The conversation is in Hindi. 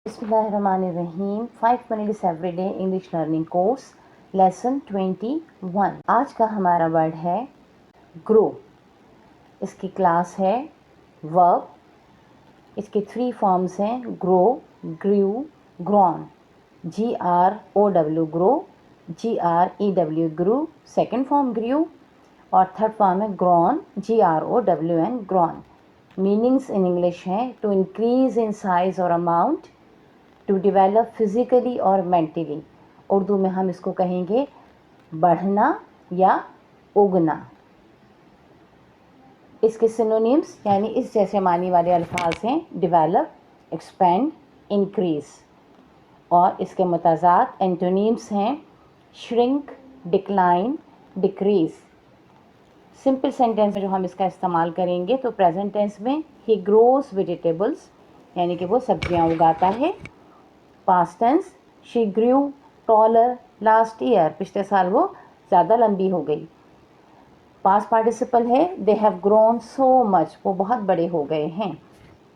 बिस्मिल्लाहिर्रहमानिर्रहीम 5 minutes everyday English learning course lesson 21। आज का हमारा वर्ड है ग्रो। इसकी क्लास है वर्ब। इसके 3 फॉर्म्स हैं ग्रो, ग्रू, ग्रॉन। GROW ग्रो, GREW ग्रू, सेकेंड फॉर्म ग्रू, और थर्ड फॉर्म है grown, GROWN grown. Meanings in English हैं टू इंक्रीज इन साइज और अमाउंट, टू डेवलप फिजिकली और मेंटली। उर्दू में हम इसको कहेंगे बढ़ना या उगना। इसके सिनोनिम्स यानी इस जैसे मानी वाले अल्फाज हैं डेवलप, एक्सपेंड, इंक्रीज। और इसके मुताजात एंटोनिम्स हैं shrink, decline, decrease. Simple sentence में जो हम इसका इस्तेमाल करेंगे तो प्रेजेंट टेंस में ही ग्रोस वेजिटेबल्स यानी कि वो सब्जियां उगाता है। Past tense she grew taller last year, पिछले साल वो ज़्यादा लंबी हो गई। पास्ट पार्टिसिपल है they have grown so much, वो बहुत बड़े हो गए हैं।